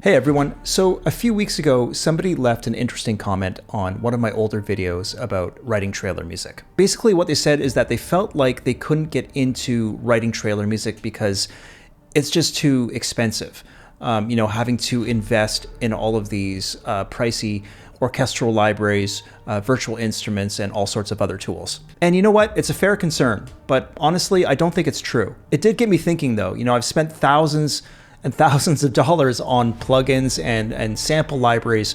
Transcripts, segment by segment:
Hey everyone, so a few weeks ago somebody left an interesting comment on one of my older videos about writing trailer music. Basically what they said is that they felt like they couldn't get into writing trailer music because it's just too expensive. Having to invest in all of these pricey orchestral libraries, virtual instruments, and all sorts of other tools. And you know what? It's a fair concern, but honestly, I don't think it's true. It did get me thinking though. I've spent thousands and thousands of dollars on plugins and sample libraries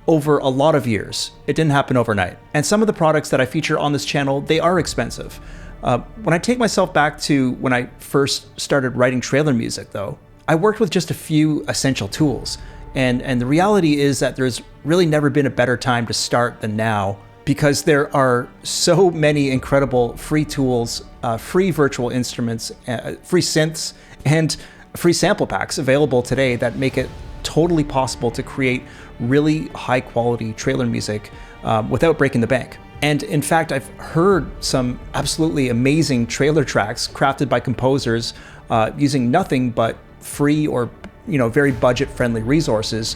over a lot of years. It didn't happen overnight. And some of the products that I feature on this channel, they are expensive. When I take myself back to when I first started writing trailer music though, I worked with just a few essential tools. And the reality is that there's really never been a better time to start than now, because there are so many incredible free tools, free virtual instruments, free synths, and free sample packs available today that make it totally possible to create really high quality trailer music without breaking the bank. And in fact, I've heard some absolutely amazing trailer tracks crafted by composers using nothing but free or very budget-friendly resources,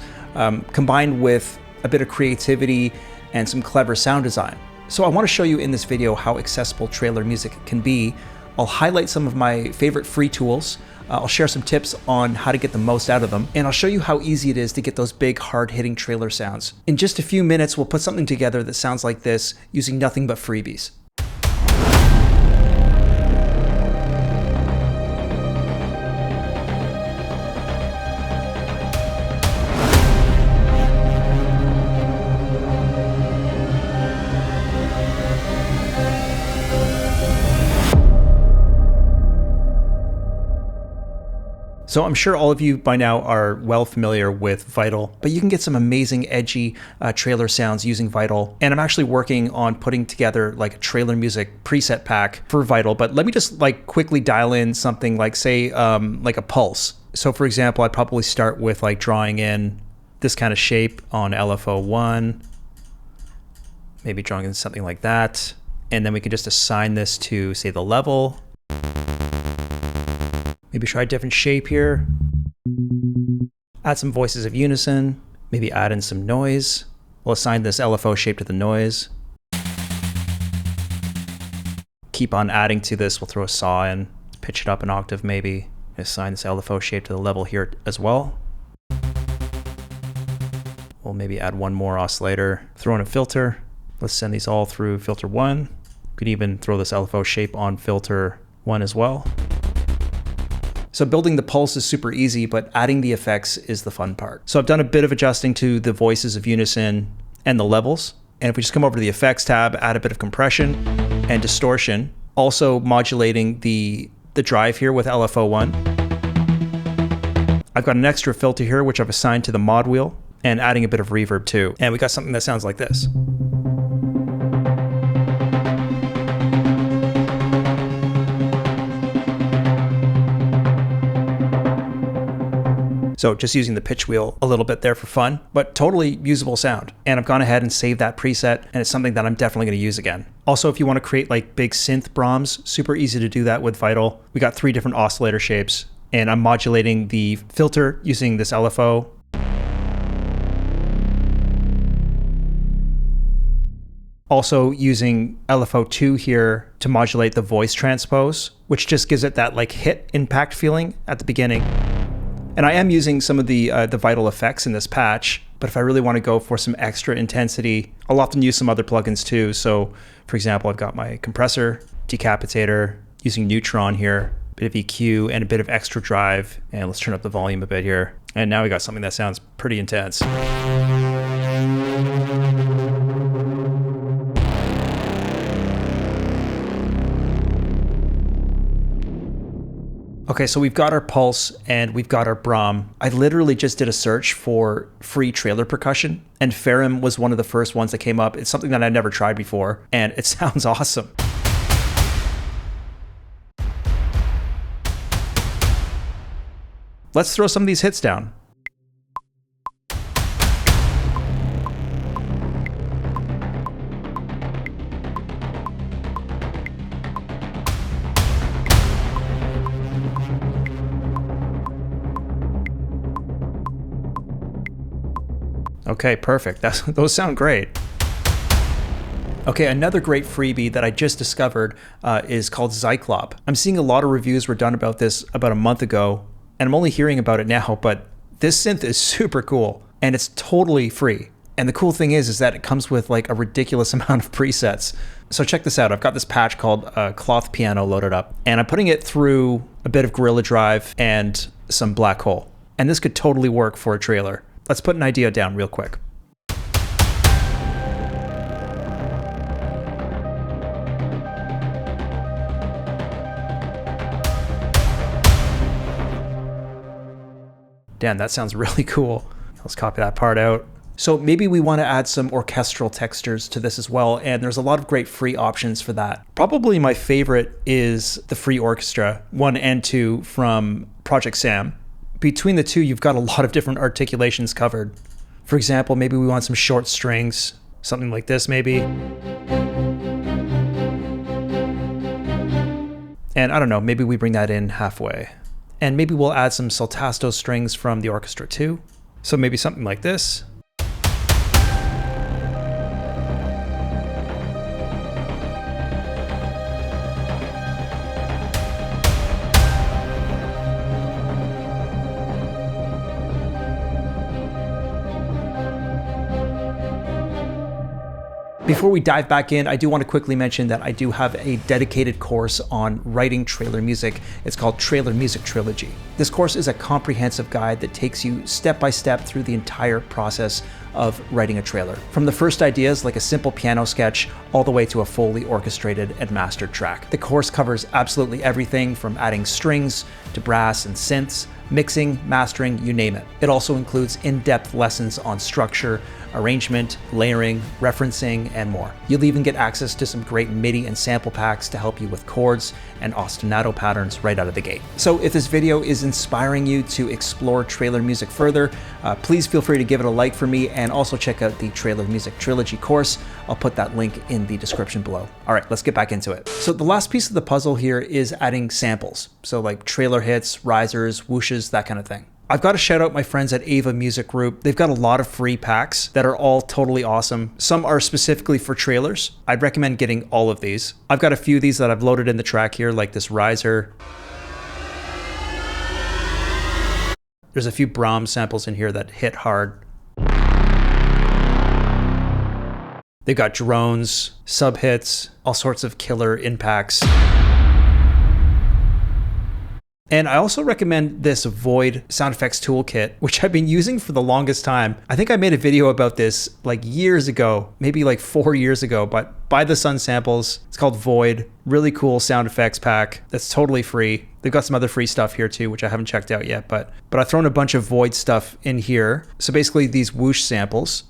combined with a bit of creativity and some clever sound design. So I want to show you in this video how accessible trailer music can be. I'll highlight some of my favorite free tools. I'll share some tips on how to get the most out of them, and I'll show you how easy it is to get those big, hard-hitting trailer sounds. In just a few minutes, we'll put something together that sounds like this using nothing but freebies. So I'm sure all of you by now are well familiar with Vital, but you can get some amazing edgy trailer sounds using Vital. And I'm actually working on putting together like a trailer music preset pack for Vital, but let me just quickly dial in something like say like a pulse. So for example, I'd probably start with drawing in this kind of shape on LFO1, maybe drawing in something like that. And then we can just assign this to say the level. Maybe try a different shape here. Add some voices of unison. Maybe add in some noise. We'll assign this LFO shape to the noise. Keep on adding to this. We'll throw a saw in. Pitch it up an octave maybe. Assign this LFO shape to the level here as well. We'll maybe add one more oscillator. Throw in a filter. Let's send these all through filter 1. We could even throw this LFO shape on filter 1 as well. So building the pulse is super easy, but adding the effects is the fun part. So I've done a bit of adjusting to the voices of unison and the levels. And if we just come over to the effects tab, add a bit of compression and distortion, also modulating the drive here with LFO1. I've got an extra filter here, which I've assigned to the mod wheel, and adding a bit of reverb too. And we got something that sounds like this. So just using the pitch wheel a little bit there for fun, but totally usable sound. And I've gone ahead and saved that preset, and it's something that I'm definitely going to use again. Also, if you want to create big synth Brahms, super easy to do that with Vital. We got 3 different oscillator shapes, and I'm modulating the filter using this LFO. Also using LFO2 here to modulate the voice transpose, which just gives it that hit impact feeling at the beginning. And I am using some of the Vital effects in this patch, but if I really want to go for some extra intensity, I'll often use some other plugins too. So for example, I've got my compressor, decapitator, using Neutron here, a bit of EQ and a bit of extra drive. And let's turn up the volume a bit here. And now we got something that sounds pretty intense. Okay, so we've got our pulse and we've got our Brahm. I literally just did a search for free trailer percussion, and Ferrum was one of the first ones that came up. It's something that I've never tried before, and it sounds awesome. Let's throw some of these hits down. Okay, perfect. Those sound great. Okay, another great freebie that I just discovered is called Zyklop. I'm seeing a lot of reviews were done about this about a month ago, and I'm only hearing about it now, but this synth is super cool, and it's totally free. And the cool thing is that it comes with like a ridiculous amount of presets. So check this out. I've got this patch called Cloth Piano loaded up, and I'm putting it through a bit of Gorilla Drive and some Black Hole. And this could totally work for a trailer. Let's put an idea down real quick. Damn, that sounds really cool. Let's copy that part out. So maybe we want to add some orchestral textures to this as well, and there's a lot of great free options for that. Probably my favorite is the free orchestra 1 and 2 from Project Sam. Between the two, you've got a lot of different articulations covered. For example, maybe we want some short strings, something like this maybe. And I don't know, maybe we bring that in halfway. And maybe we'll add some saltasto strings from the orchestra too. So maybe something like this. Before we dive back in, I do want to quickly mention that I do have a dedicated course on writing trailer music. It's called Trailer Music Trilogy. This course is a comprehensive guide that takes you step by step through the entire process of writing a trailer. From the first ideas, like a simple piano sketch, all the way to a fully orchestrated and mastered track. The course covers absolutely everything from adding strings to brass and synths, mixing, mastering, you name it. It also includes in-depth lessons on structure, arrangement, layering, referencing, and more. You'll even get access to some great MIDI and sample packs to help you with chords and ostinato patterns right out of the gate. So if this video is inspiring you to explore trailer music further, please feel free to give it a like for me, and also check out the Trailer Music Trilogy course. I'll put that link in the description below. All right, let's get back into it. So the last piece of the puzzle here is adding samples. So like trailer hits, risers, whooshes, that kind of thing. I've got to shout out my friends at Ava Music Group. They've got a lot of free packs that are all totally awesome. Some are specifically for trailers. I'd recommend getting all of these. I've got a few of these that I've loaded in the track here, like this riser. There's a few Brahms samples in here that hit hard. They've got drones, sub hits, all sorts of killer impacts. And I also recommend this Void sound effects toolkit, which I've been using for the longest time. I think I made a video about this like years ago, maybe like 4 years ago, but buy the Sun samples. It's called Void. Really cool sound effects pack that's totally free. They've got some other free stuff here too, which I haven't checked out yet, but I've thrown a bunch of Void stuff in here. So basically these whoosh samples.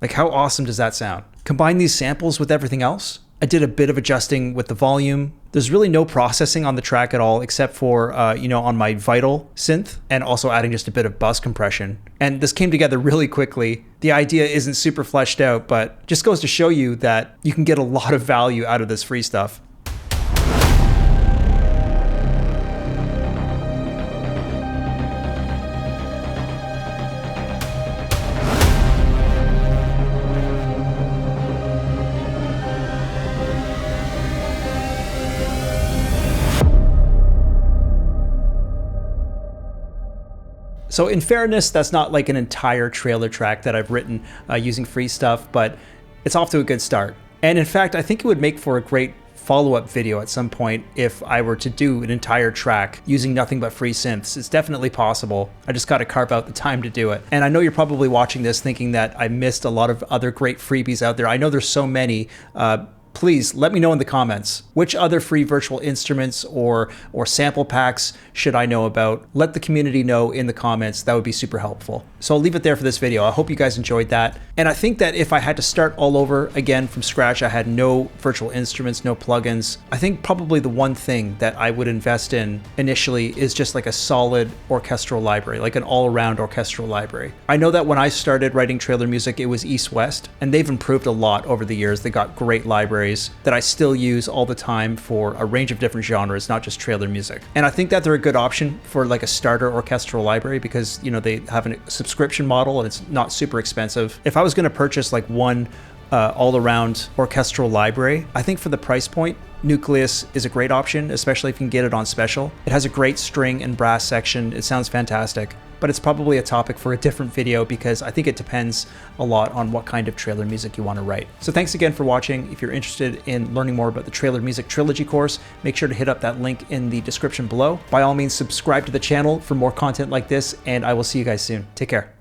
Like how awesome does that sound? Combine these samples with everything else. I did a bit of adjusting with the volume. There's really no processing on the track at all, except for, on my Vital synth, and also adding just a bit of bus compression. And this came together really quickly. The idea isn't super fleshed out, but just goes to show you that you can get a lot of value out of this free stuff. So in fairness, that's not like an entire trailer track that I've written using free stuff, but it's off to a good start. And in fact, I think it would make for a great follow-up video at some point if I were to do an entire track using nothing but free synths. It's definitely possible. I just got to carve out the time to do it. And I know you're probably watching this thinking that I missed a lot of other great freebies out there. I know there's so many. Please let me know in the comments which other free virtual instruments or sample packs should I know about. Let the community know in the comments. That would be super helpful. So I'll leave it there for this video. I hope you guys enjoyed that. And I think that if I had to start all over again from scratch, I had no virtual instruments, no plugins, I think probably the one thing that I would invest in initially is just like a solid orchestral library, like an all-around orchestral library. I know that when I started writing trailer music, it was East West, and they've improved a lot over the years. They got great libraries. libraries that I still use all the time for a range of different genres, not just trailer music. And I think that they're a good option for like a starter orchestral library because, you know, they have a subscription model and it's not super expensive. If I was going to purchase like one all-around orchestral library, I think for the price point, Nucleus is a great option, especially if you can get it on special. It has a great string and brass section. It sounds fantastic, but it's probably a topic for a different video because I think it depends a lot on what kind of trailer music you want to write. So thanks again for watching. If you're interested in learning more about the Trailer Music Trilogy course, make sure to hit up that link in the description below. By all means, subscribe to the channel for more content like this, and I will see you guys soon. Take care.